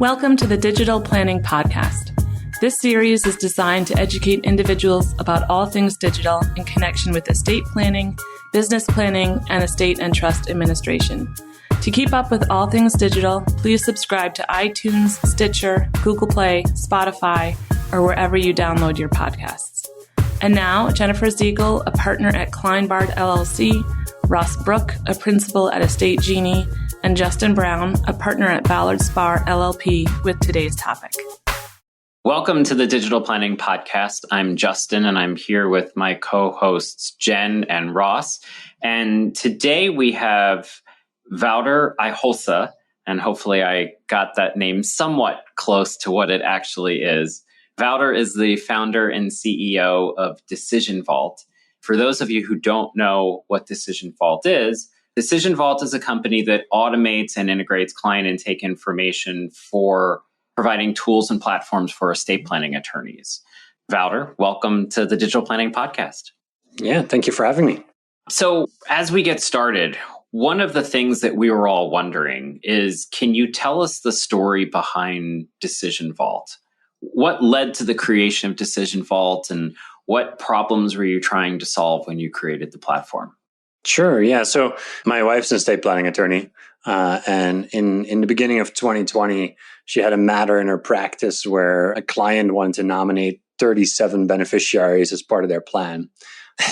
Welcome to the Digital Planning Podcast. This series is designed to educate individuals about all things digital in connection with estate planning, business planning, and estate and trust administration. To keep up with all things digital, please subscribe to iTunes, Stitcher, Google Play, Spotify, or wherever you download your podcasts. And now, Jennifer Ziegel, a partner at Kleinbard LLC, Ross Brook, a principal at Estate Genie, and Justin Brown, a partner at Ballard Spahr LLP, with today's topic. Welcome to the Digital Planning Podcast. I'm Justin, and I'm here with my co-hosts, Jen and Ross. And today we have Wouter IJgosse, and hopefully I got that name somewhat close to what it actually is. Wouter is the founder and CEO of DecisionVault. For those of you who don't know what DecisionVault is a company that automates and integrates client intake information for providing tools and platforms for estate planning attorneys. Wouter, welcome to the Digital Planning Podcast. Yeah, thank you for having me. So as we get started, one of the things that we were all wondering is, can you tell us the story behind DecisionVault? What led to the creation of DecisionVault, and what problems were you trying to solve when you created the platform? Sure, yeah. So my wife's an estate planning attorney, and in the beginning of 2020, she had a matter in her practice where a client wanted to nominate 37 beneficiaries as part of their plan.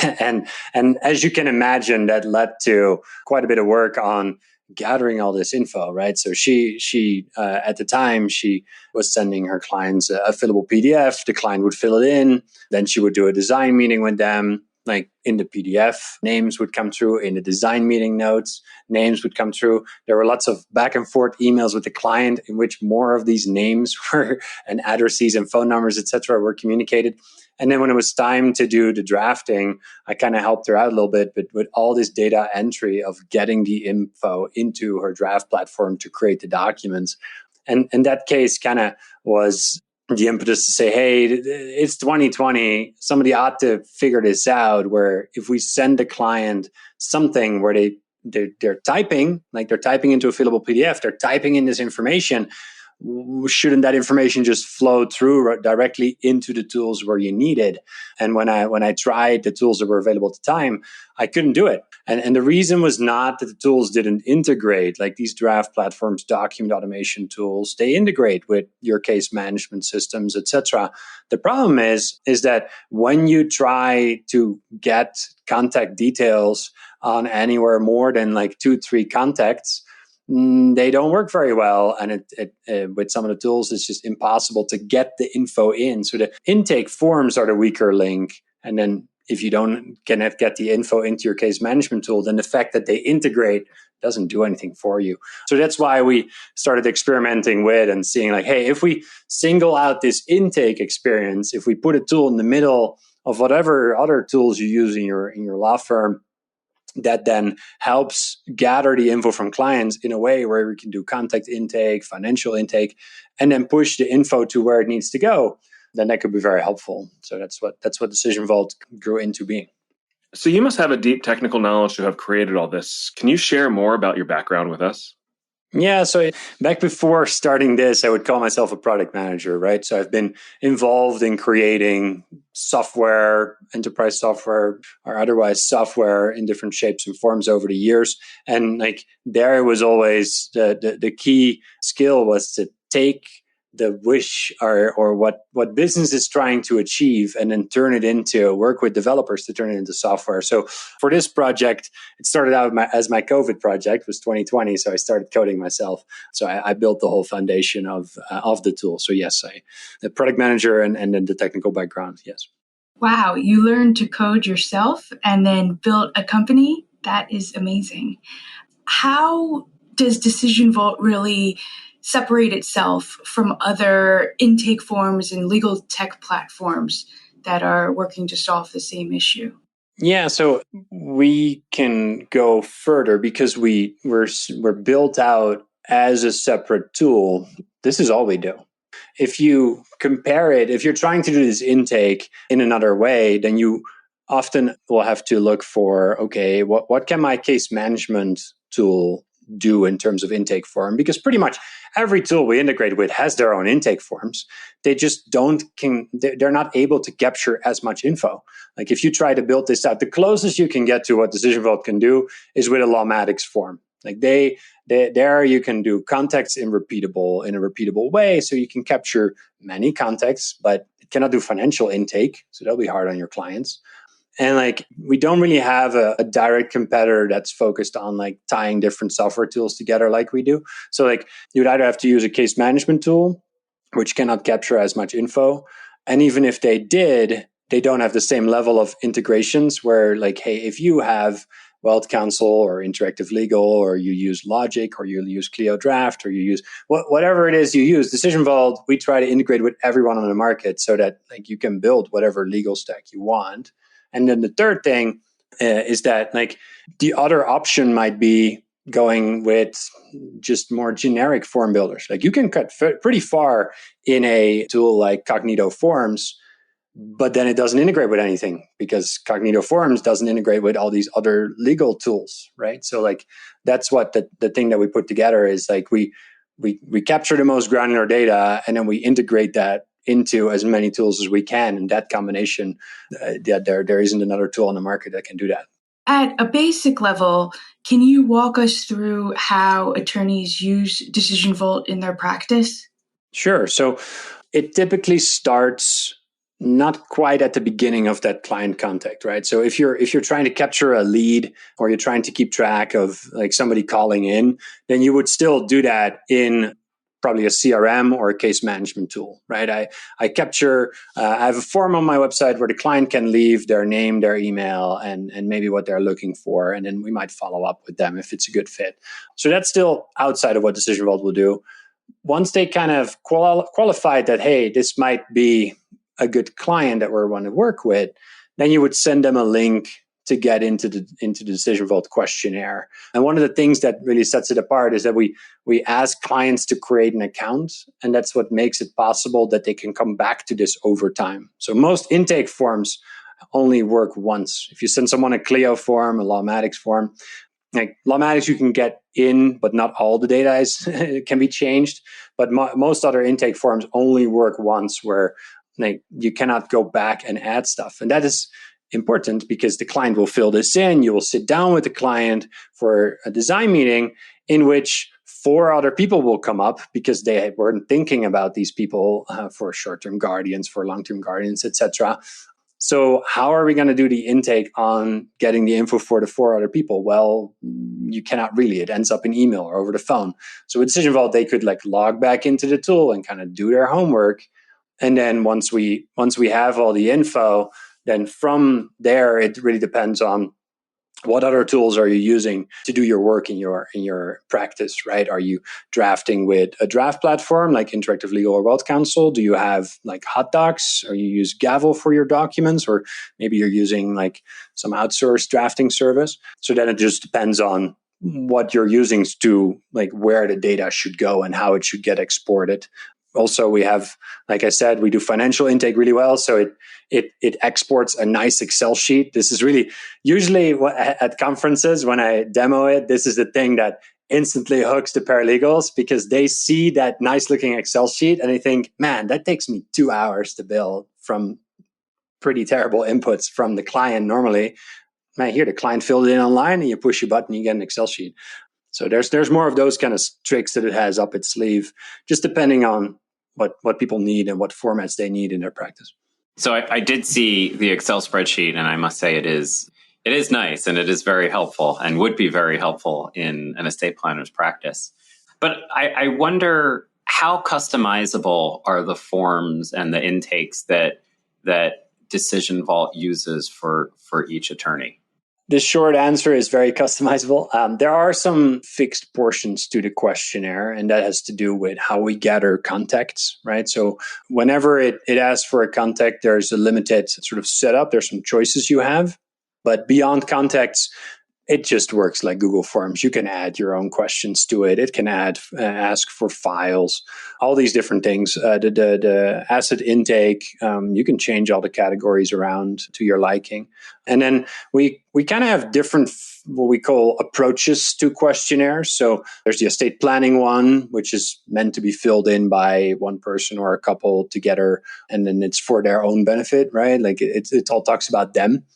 And as you can imagine, that led to quite a bit of work on gathering all this info, right? So she at the time, she was sending her clients a fillable PDF. The client would fill it in. Then she would do a design meeting with them. Like in the PDF, names would come through. In the design meeting notes, names would come through. There were lots of back and forth emails with the client in which more of these names were and addresses and phone numbers, etc., were communicated. And then when it was time to do the drafting, I kind of helped her out a little bit, but with all this data entry of getting the info into her draft platform to create the documents. And in that case kind of was the impetus to say, hey, it's 2020. Somebody ought to figure this out, where if we send the client something where they're typing, like they're typing into a fillable PDF, they're typing in this information, shouldn't that information just flow through directly into the tools where you need it? And when I tried the tools that were available at the time, I couldn't do it. And the reason was not that the tools didn't integrate, like these draft platforms, document automation tools, they integrate with your case management systems, etc. The problem is that when you try to get contact details on anywhere more than like 2-3 contacts, they don't work very well. And it with some of the tools, it's just impossible to get the info in. So the intake forms are the weaker link. And then if you cannot get the info into your case management tool, then the fact that they integrate doesn't do anything for you. So that's why we started experimenting with and seeing like, hey, if we single out this intake experience, if we put a tool in the middle of whatever other tools you use in your law firm, that then helps gather the info from clients in a way where we can do contact intake, financial intake, and then push the info to where it needs to go, then that could be very helpful. So that's what DecisionVault grew into being. So you must have a deep technical knowledge to have created all this. Can you share more about your background with us? Yeah, so back before starting this, I would call myself a product manager, right? So I've been involved in creating software, enterprise software, or otherwise software in different shapes and forms over the years. And like there was always the key skill was to take the wish or what business is trying to achieve and then work with developers to turn it into software. So for this project, it started out as my COVID project, was 2020. So I started coding myself. So I built the whole foundation of the tool. So yes, the product manager and then the technical background. Yes. Wow. You learned to code yourself and then built a company. That is amazing. How does DecisionVault really separate itself from other intake forms and legal tech platforms that are working to solve the same issue? Yeah, so we can go further because we're built out as a separate tool. This is all we do. If you compare it, if you're trying to do this intake in another way, then you often will have to look for, okay, what can my case management tool do in terms of intake form, because pretty much every tool we integrate with has their own intake forms. They just they're not able to capture as much info. Like if you try to build this out, the closest you can get to what DecisionVault can do is with a Lawmatics form. Like there you can do context in a repeatable way. So you can capture many contexts, but it cannot do financial intake. So that'll be hard on your clients. And like, we don't really have a direct competitor that's focused on like tying different software tools together like we do. So like you would either have to use a case management tool, which cannot capture as much info. And even if they did, they don't have the same level of integrations where like, hey, if you have Wealth Counsel or Interactive Legal, or you use Logic, or you use Clio Draft, or you use whatever it is you use, DecisionVault, we try to integrate with everyone on the market so that like you can build whatever legal stack you want. And then the third thing is that like the other option might be going with just more generic form builders. Like you can cut pretty far in a tool like Cognito Forms, but then it doesn't integrate with anything because Cognito Forms doesn't integrate with all these other legal tools, right? So like that's what the thing that we put together is like we capture the most granular data and then we integrate that into as many tools as we can. And that combination, there isn't another tool on the market that can do that. At a basic level, can you walk us through how attorneys use DecisionVault in their practice? Sure. So it typically starts not quite at the beginning of that client contact, right? So if you're trying to capture a lead or you're trying to keep track of like somebody calling in, then you would still do that in probably a CRM or a case management tool, right? I capture, I have a form on my website where the client can leave their name, their email, and maybe what they're looking for. And then we might follow up with them if it's a good fit. So that's still outside of what DecisionVault will do. Once they kind of qualified that, hey, this might be a good client that we want to work with, then you would send them a link to get into the DecisionVault questionnaire. And one of the things that really sets it apart is that we ask clients to create an account, and that's what makes it possible that they can come back to this over time. So most intake forms only work once. If you send someone a Clio form, a Lawmatics form, like Lawmatics you can get in, but not all the data can be changed. But most other intake forms only work once, where like you cannot go back and add stuff. And that is important because the client will fill this in. You will sit down with the client for a design meeting in which 4 other people will come up because they weren't thinking about these people for short-term guardians, for long-term guardians, etc. So how are we going to do the intake on getting the info for the 4 other people? Well, you cannot really. It ends up in email or over the phone. So with DecisionVault, they could like log back into the tool and kind of do their homework. And then once we have all the info, then from there, it really depends on what other tools are you using to do your work in your practice, right? Are you drafting with a draft platform like Interactive Legal or Wealth Counsel? Do you have like Hot Docs? Or you use Gavel for your documents? Or maybe you're using like some outsourced drafting service. So then it just depends on what you're using to like where the data should go and how it should get exported. Also, we have, like I said, we do financial intake really well. So it exports a nice Excel sheet. This is really usually at conferences when I demo it, this is the thing that instantly hooks the paralegals because they see that nice looking Excel sheet and they think, man, that takes me 2 hours to build from pretty terrible inputs from the client normally. Man, here the client filled it in online and you push your button, you get an Excel sheet. So there's more of those kind of tricks that it has up its sleeve, just depending on what people need and what formats they need in their practice. So I did see the Excel spreadsheet, and I must say it is nice and it is very helpful and would be very helpful in an estate planner's practice. But I wonder how customizable are the forms and the intakes that DecisionVault uses for each attorney? The short answer is very customizable. There are some fixed portions to the questionnaire, and that has to do with how we gather contacts, right? So whenever it asks for a contact, there's a limited sort of setup. There's some choices you have. But beyond contacts, it just works like Google Forms. You can add your own questions to it. It can ask for files, all these different things. The asset intake, you can change all the categories around to your liking. And then we kind of have different, what we call approaches to questionnaires. So there's the estate planning one, which is meant to be filled in by one person or a couple together. And then it's for their own benefit, right? Like it all talks about them.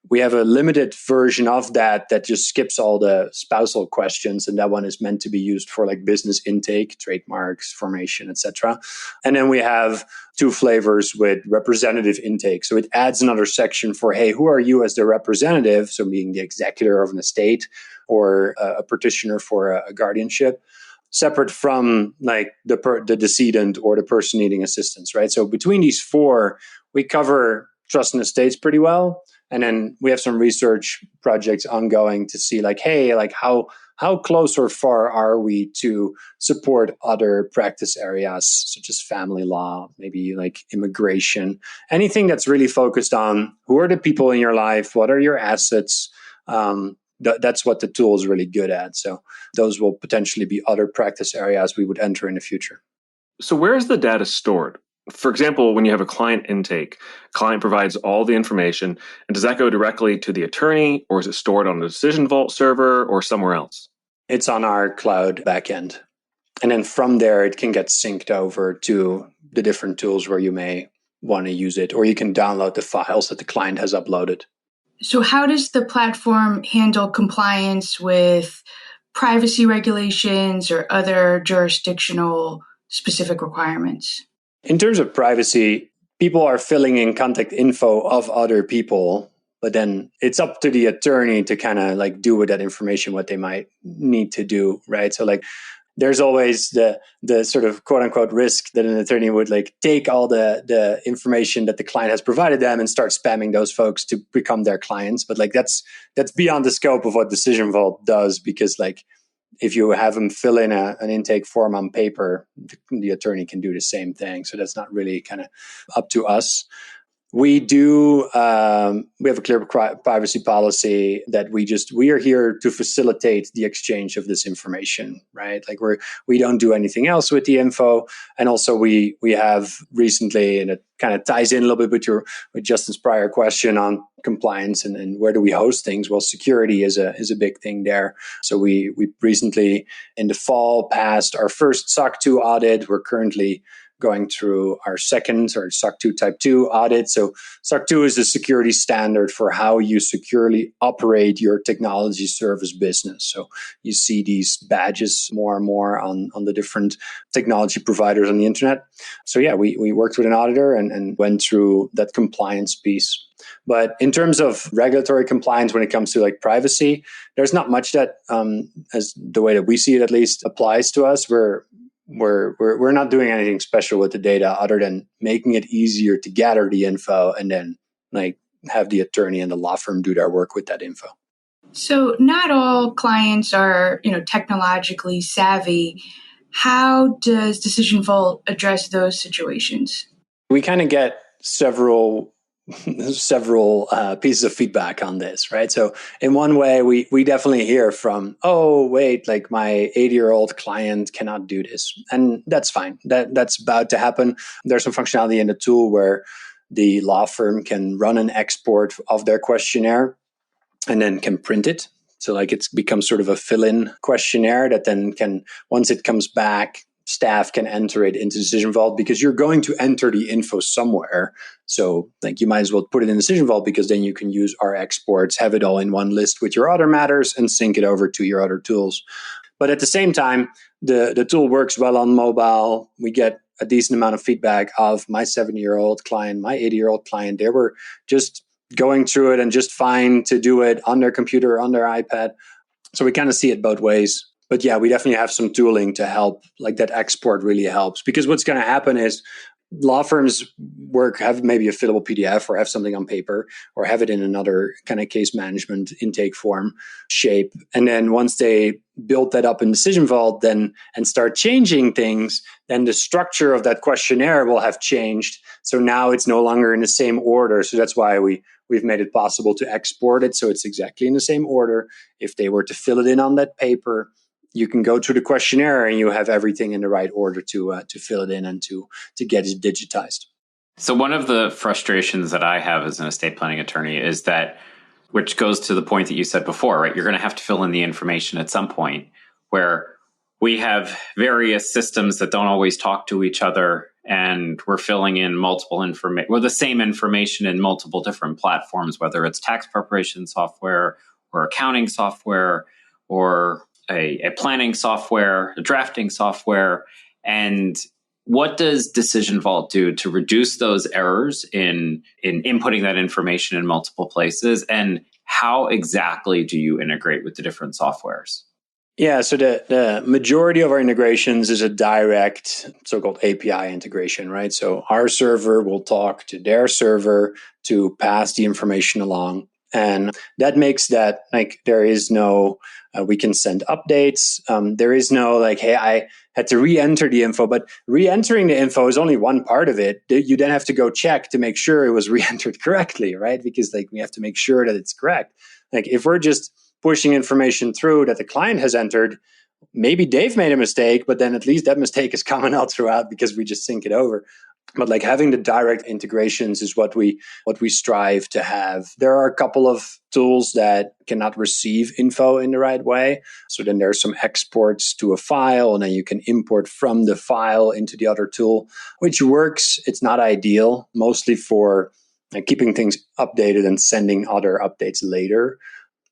We have a limited version of that just skips all the spousal questions, and that one is meant to be used for like business intake, trademarks, formation, etc. And then we have 2 flavors with representative intake. So it adds another section for, hey, who are you as the representative? So being the executor of an estate or a petitioner for a guardianship, separate from like the decedent or the person needing assistance, right? So between these 4, we cover trust and estates pretty well. And then we have some research projects ongoing to see like, hey, like how close or far are we to support other practice areas such as family law, maybe like immigration, anything that's really focused on who are the people in your life, what are your assets. That's what the tool is really good at. So those will potentially be other practice areas we would enter in the future. So where is the data stored? For example, when you have a client intake, client provides all the information, and does that go directly to the attorney, or is it stored on the DecisionVault server or somewhere else? It's on our cloud backend. And then from there, it can get synced over to the different tools where you may want to use it, or you can download the files that the client has uploaded. So how does the platform handle compliance with privacy regulations or other jurisdictional specific requirements? In terms of privacy, people are filling in contact info of other people, but then it's up to the attorney to kind of like do with that information what they might need to do, right? So like there's always the sort of quote unquote risk that an attorney would like take all the information that the client has provided them and start spamming those folks to become their clients. But like that's beyond the scope of what DecisionVault does, because like if you have them fill in an intake form on paper, the attorney can do the same thing. So that's not really kind of up to us. We do. We have a clear privacy policy that we are here to facilitate the exchange of this information, right? Like we don't do anything else with the info, and also we have recently, and it kind of ties in a little bit with Justin's prior question on compliance and where do we host things. Well, security is a big thing there. So we recently in the fall passed our first SOC 2 audit. We're currently going through our second or SOC 2 Type 2 audit. So SOC 2 is the security standard for how you securely operate your technology service business. So you see these badges more and more on the different technology providers on the internet. So yeah, we worked with an auditor and went through that compliance piece. But in terms of regulatory compliance, when it comes to like privacy, there's not much that, as the way that we see it at least, applies to us. We're not doing anything special with the data other than making it easier to gather the info and then like have the attorney and the law firm do their work with that info. So not all clients are, technologically savvy. How does DecisionVault address those situations? We kind of get several pieces of feedback on this, right? So in one way, we definitely hear from, oh, wait, like my 80-year-old client cannot do this. And that's fine. That's about to happen. There's some functionality in the tool where the law firm can run an export of their questionnaire and then can print it. So like it becomes sort of a fill-in questionnaire that then can, once it comes back, staff can enter it into DecisionVault because you're going to enter the info somewhere. So like you might as well put it in DecisionVault because then you can use our exports, have it all in one list with your other matters and sync it over to your other tools. But at the same time, the tool works well on mobile. We get a decent amount of feedback of my 70-year-old client, my 80-year-old client. They were just going through it and just fine to do it on their computer, on their iPad. So we kind of see it both ways. But yeah, we definitely have some tooling to help, like that export really helps. Because what's going to happen is law firms have maybe a fillable PDF or have something on paper or have it in another kind of case management intake form shape. And then once they build that up in DecisionVault and start changing things, then the structure of that questionnaire will have changed. So now it's no longer in the same order. So that's why we we've made it possible to export it so it's exactly in the same order. If they were to fill it in on that paper, you can go through the questionnaire and you have everything in the right order to fill it in and to get it digitized. So one of the frustrations that I have as an estate planning attorney is that, which goes to the point that you said before, right? You're going to have to fill in the information at some point, where we have various systems that don't always talk to each other, and we're filling in multiple information, the same information in multiple different platforms, whether it's tax preparation software or accounting software or a planning software, a drafting software. And what does DecisionVault do to reduce those errors in inputting that information in multiple places? And how exactly do you integrate with the different softwares? Yeah, so the majority of our integrations is a direct so-called API integration, right? So our server will talk to their server to pass the information along. And that makes that like there is no, we can send updates. There is no like, hey, I had to re-enter the info, but re-entering the info is only one part of it. You then have to go check to make sure it was re-entered correctly, right? Because like we have to make sure that it's correct. Like if we're just pushing information through that the client has entered, maybe they've made a mistake, but then at least that mistake is coming out throughout because we just sync it over. But like having the direct integrations is what we strive to have. There are a couple of tools that cannot receive info in the right way. So then there's some exports to a file, and then you can import from the file into the other tool, which works. It's not ideal, mostly for keeping things updated and sending other updates later.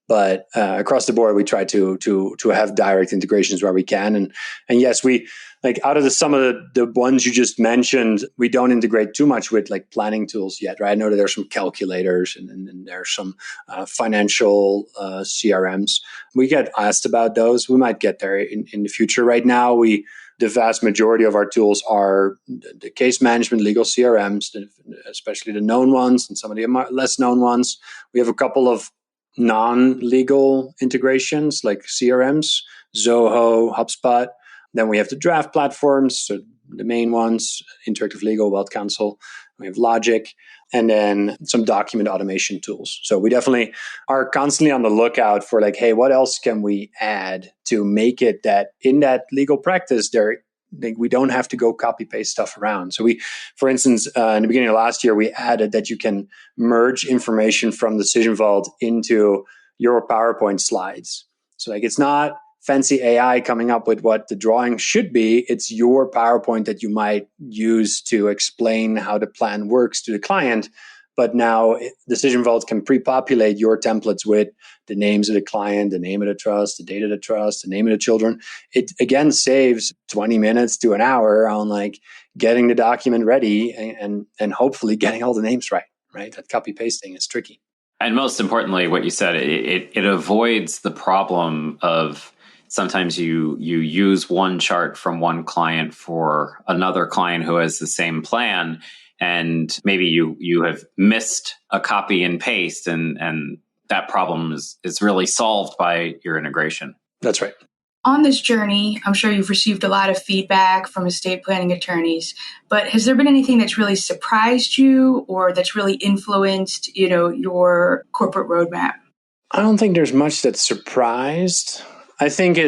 But across the board, we try to have direct integrations where we can. And yes, we like out of some of the ones you just mentioned, we don't integrate too much with like planning tools yet, right? I know that there's some calculators and there's some financial CRMs. We get asked about those. We might get there in the future. Right now, the vast majority of our tools are the case management, legal CRMs, especially the known ones and some of the less known ones. We have a couple of non-legal integrations like CRMs, Zoho, HubSpot. Then we have the draft platforms, so the main ones, Interactive Legal, Wealth Counsel. We have Logic, and then some document automation tools. So we definitely are constantly on the lookout for like, hey, what else can we add to make it that in that legal practice we don't have to go copy paste stuff around. So we, for instance, in the beginning of last year, we added that you can merge information from DecisionVault into your PowerPoint slides. So like it's not fancy AI coming up with what the drawing should be. It's your PowerPoint that you might use to explain how the plan works to the client. But now DecisionVault can pre-populate your templates with the names of the client, the name of the trust, the date of the trust, the name of the children. It again saves 20 minutes to an hour on like getting the document ready and hopefully getting all the names right? That copy pasting is tricky. And most importantly, what you said, it avoids the problem of sometimes you use one chart from one client for another client who has the same plan. And maybe you have missed a copy and paste, and that problem is really solved by your integration. That's right. On this journey, I'm sure you've received a lot of feedback from estate planning attorneys, but has there been anything that's really surprised you or that's really influenced, your corporate roadmap? I don't think there's much that's surprised. I think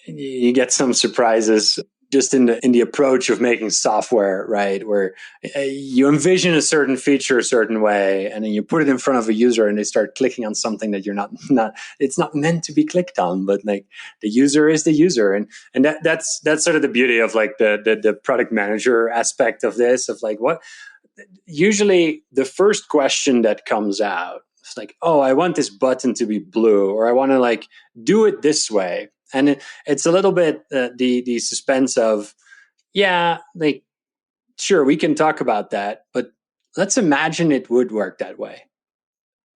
you get some surprises just in the approach of making software, right? Where you envision a certain feature a certain way, and then you put it in front of a user and they start clicking on something that it's not meant to be clicked on, but like the user is the user. And that's sort of the beauty of like the product manager aspect of this, of like what usually the first question that comes out is like, oh, I want this button to be blue, or I want to like do it this way. And it's a little bit the suspense of, yeah, like, sure, we can talk about that, but let's imagine it would work that way.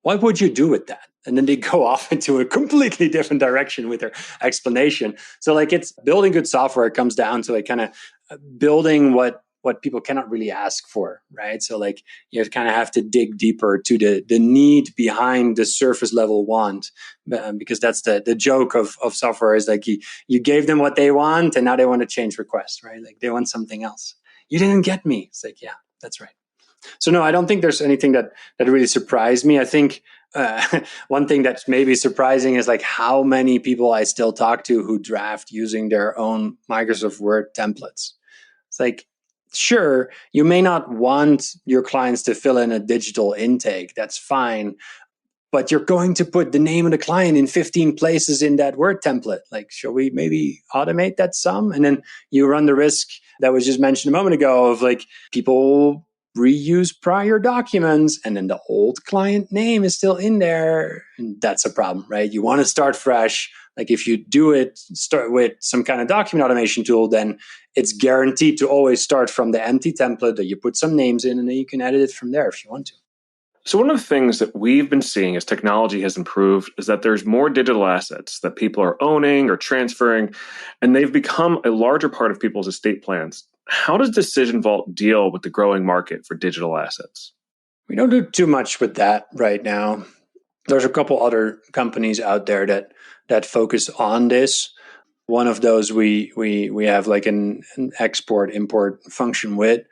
What would you do with that? And then they go off into a completely different direction with their explanation. So like it's building good software comes down to like kind of building what people cannot really ask for, right? So like you kind of have to dig deeper to the need behind the surface level want, because that's the joke of software is like you gave them what they want and now they want to change requests, right? Like they want something else. You didn't get me. It's like, yeah, that's right. So no, I don't think there's anything that really surprised me. I think one thing that's maybe surprising is like how many people I still talk to who draft using their own Microsoft Word templates. It's like, sure, you may not want your clients to fill in a digital intake. That's fine. But you're going to put the name of the client in 15 places in that Word template. Like, shall we maybe automate that some? And then you run the risk that was just mentioned a moment ago of like people reuse prior documents and then the old client name is still in there. And that's a problem, right? You want to start fresh. Like if you do it, start with some kind of document automation tool, then it's guaranteed to always start from the empty template that you put some names in and then you can edit it from there if you want to. So one of the things that we've been seeing as technology has improved is that there's more digital assets that people are owning or transferring, and they've become a larger part of people's estate plans. How does DecisionVault deal with the growing market for digital assets? We don't do too much with that right now. There's a couple other companies out there that focus on this. One of those we have like an export import function with,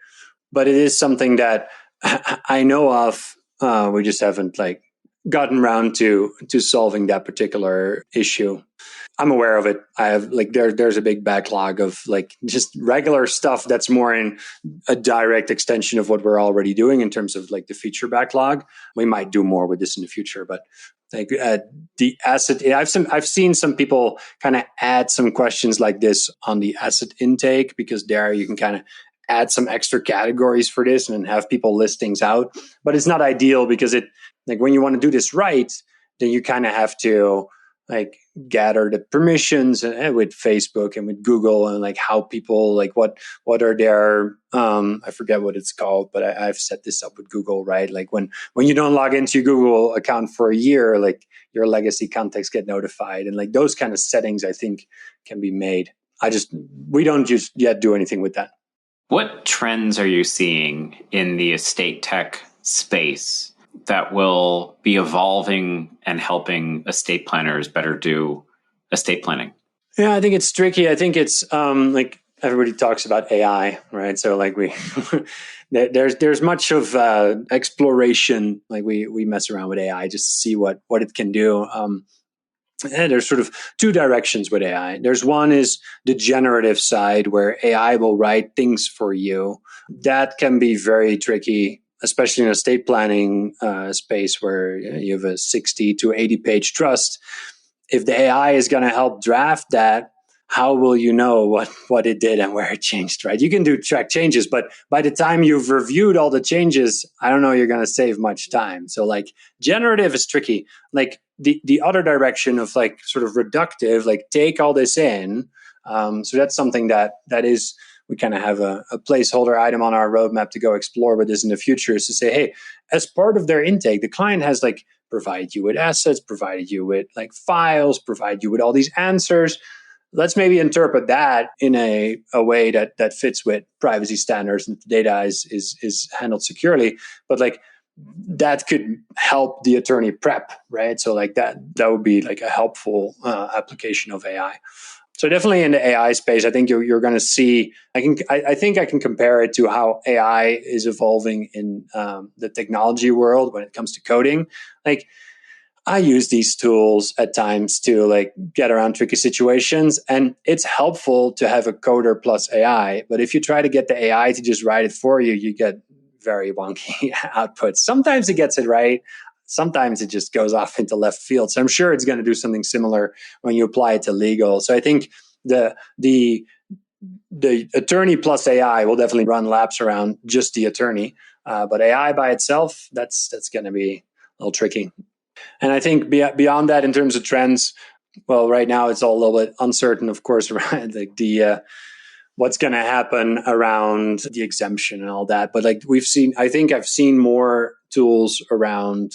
but it is something that I know of. We just haven't like gotten around to solving that particular issue. I'm aware of it. I have like there's a big backlog of like just regular stuff that's more in a direct extension of what we're already doing in terms of like the feature backlog. We might do more with this in the future, but like the asset, I've seen some people kind of add some questions like this on the asset intake, because there you can kind of add some extra categories for this and then have people list things out. But it's not ideal because it like when you want to do this right, then you kind of have to like gather the permissions with Facebook and with Google and like how people like what are their I forget what it's called, but I've set this up with Google, right? Like when you don't log into your Google account for a year, like your legacy contacts get notified, and like those kind of settings I think can be made. We don't just yet do anything with that. What trends are you seeing in the estate tech space that will be evolving and helping estate planners better do estate planning? Yeah, I think it's tricky. I think it's like everybody talks about AI, right? So like there's much of exploration. Like we mess around with AI just to see what it can do. And there's sort of two directions with AI. There's one is the generative side where AI will write things for you. That can be very tricky, especially in a estate planning space where you have a 60 to 80 page trust. If the AI is going to help draft that, how will you know what it did and where it changed, right? You can do track changes, but by the time you've reviewed all the changes, I don't know you're going to save much time. So like generative is tricky. Like the other direction of like sort of reductive, like take all this in. So that's something that is, we kind of have a placeholder item on our roadmap to go explore with this in the future, is to say, hey, as part of their intake, the client has like provided you with assets, provided you with like files, provided you with all these answers. Let's maybe interpret that in a way that fits with privacy standards and the data is handled securely. But like that could help the attorney prep, right? So like that would be like a helpful application of AI. So definitely in the AI space, I think you're going to see. I think I can compare it to how AI is evolving in the technology world when it comes to coding. Like I use these tools at times to like get around tricky situations, and it's helpful to have a coder plus AI. But if you try to get the AI to just write it for you, you get very wonky outputs. Sometimes it gets it right. Sometimes it just goes off into left field. So I'm sure it's going to do something similar when you apply it to legal. So I think the attorney plus AI will definitely run laps around just the attorney. But AI by itself, that's going to be a little tricky. And I think beyond that, in terms of trends, well, right now it's all a little bit uncertain, of course, around like what's going to happen around the exemption and all that. But like I've seen more tools around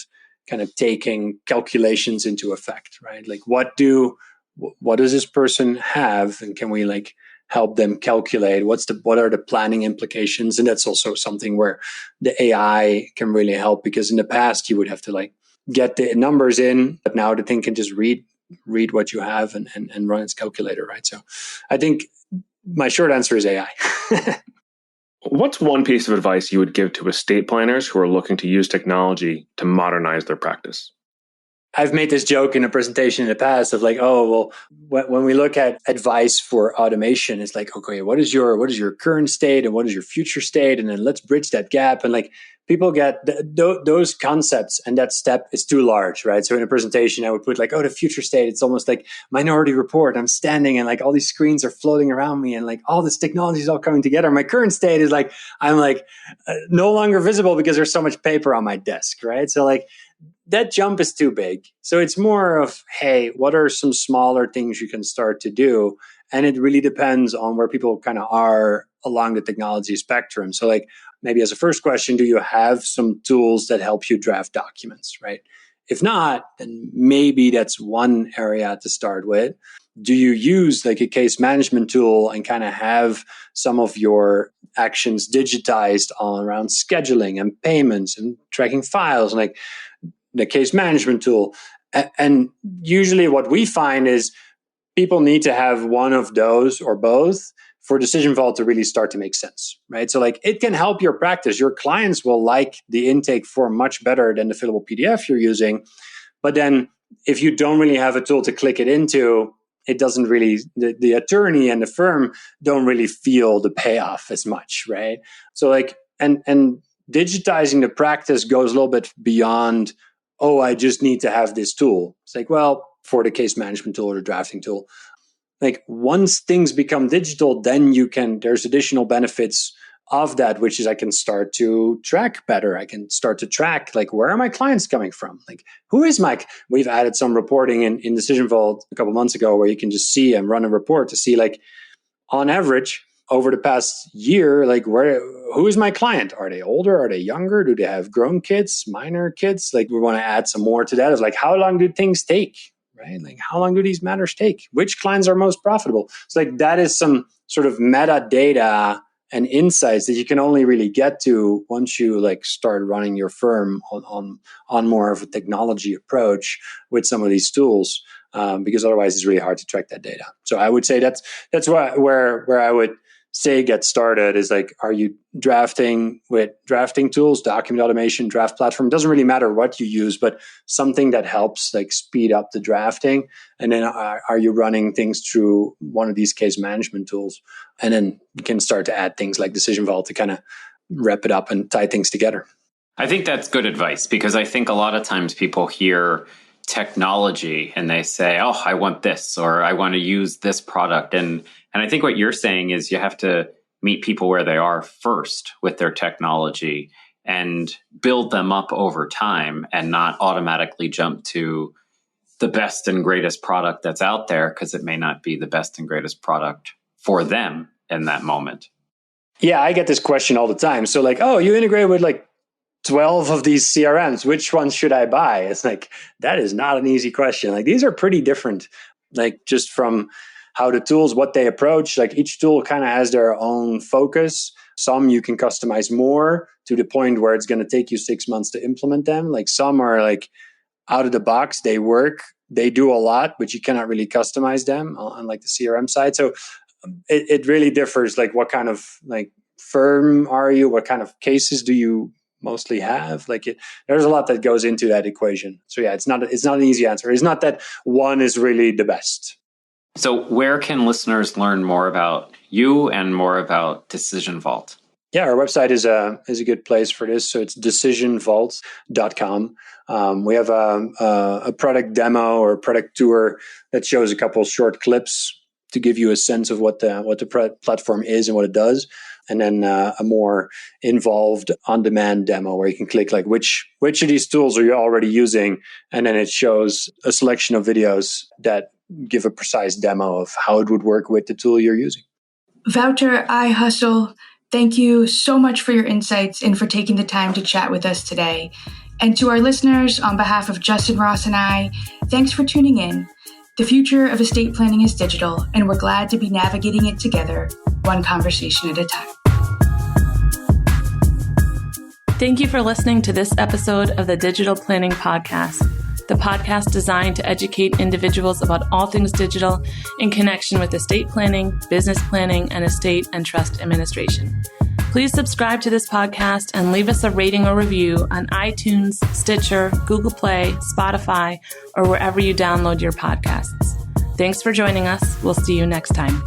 kind of taking calculations into effect, right? Like what does this person have, and can we like help them calculate what are the planning implications? And that's also something where the AI can really help, because in the past you would have to like get the numbers in, but now the thing can just read what you have and run its calculator, right? So I think my short answer is AI. What's one piece of advice you would give to estate planners who are looking to use technology to modernize their practice? I've made this joke in a presentation in the past of like, oh, well, when we look at advice for automation, it's like, okay, what is your current state and what is your future state? And then let's bridge that gap. And like people get those concepts, and that step is too large, right? So in a presentation, I would put like, oh, the future state, it's almost like Minority Report. I'm standing and like all these screens are floating around me and like all this technology is all coming together. My current state is like, I'm like no longer visible because there's so much paper on my desk, right? So like, that jump is too big. So it's more of, hey, what are some smaller things you can start to do? And it really depends on where people kind of are along the technology spectrum. So like maybe as a first question, do you have some tools that help you draft documents, right? If not, then maybe that's one area to start with. Do you use like a case management tool and kind of have some of your actions digitized all around scheduling and payments and tracking files and like the case management tool? And usually what we find is people need to have one of those or both for DecisionVault to really start to make sense, right? So like it can help your practice. Your clients will like the intake form much better than the fillable PDF you're using. But then if you don't really have a tool to click it into, it doesn't really, the attorney and the firm don't really feel the payoff as much, right? So like, and digitizing the practice goes a little bit beyond, oh, I just need to have this tool. It's like, well, for the case management tool or the drafting tool, like once things become digital, then there's additional benefits of that, which is I can start to track better. I can start to track, like, where are my clients coming from? Like, who is we've added some reporting in DecisionVault a couple months ago where you can just see and run a report to see, like, on average, over the past year, like who is my client? Are they older? Are they younger? Do they have grown kids, minor kids? Like we want to add some more to that. Of like, how long do things take, right? Like how long do these matters take? Which clients are most profitable? So like that is some sort of metadata and insights that you can only really get to once you like start running your firm on more of a technology approach with some of these tools, because otherwise it's really hard to track that data. So I would say that's where I would say get started is like, are you drafting with drafting tools, document automation, draft platform? It doesn't really matter what you use, but something that helps like speed up the drafting. And then are you running things through one of these case management tools? And then you can start to add things like DecisionVault to kind of wrap it up and tie things together. I think that's good advice, because I think a lot of times people hear technology and they say, oh, I want this, or I want to use this product. And I think what you're saying is you have to meet people where they are first with their technology and build them up over time and not automatically jump to the best and greatest product that's out there, because it may not be the best and greatest product for them in that moment. Yeah, I get this question all the time. So like, oh, you integrate with like 12 of these CRMs. Which ones should I buy? It's like, that is not an easy question. Like these are pretty different, like just from how the tools, what they approach, like each tool kind of has their own focus. Some you can customize more to the point where it's going to take you 6 months to implement them. Like some are like out of the box, they work, they do a lot, but you cannot really customize them on like the CRM side. So it really differs. Like what kind of like firm are you? What kind of cases do you mostly have? Like there's a lot that goes into that equation. So yeah, it's not an easy answer. It's not that one is really the best. So where can listeners learn more about you and more about DecisionVault? Yeah, our website is a good place for this. So it's decisionvault.com. We have a product demo or product tour that shows a couple of short clips to give you a sense of what the platform is and what it does. And then a more involved on-demand demo where you can click like which of these tools are you already using, and then it shows a selection of videos that give a precise demo of how it would work with the tool you're using. Wouter IJgosse, thank you so much for your insights and for taking the time to chat with us today. And to our listeners, on behalf of Justin, Ross, and I, thanks for tuning in. The future of estate planning is digital, and we're glad to be navigating it together, one conversation at a time. Thank you for listening to this episode of the Digital Planning Podcast, the podcast designed to educate individuals about all things digital in connection with estate planning, business planning, and estate and trust administration. Please subscribe to this podcast and leave us a rating or review on iTunes, Stitcher, Google Play, Spotify, or wherever you download your podcasts. Thanks for joining us. We'll see you next time.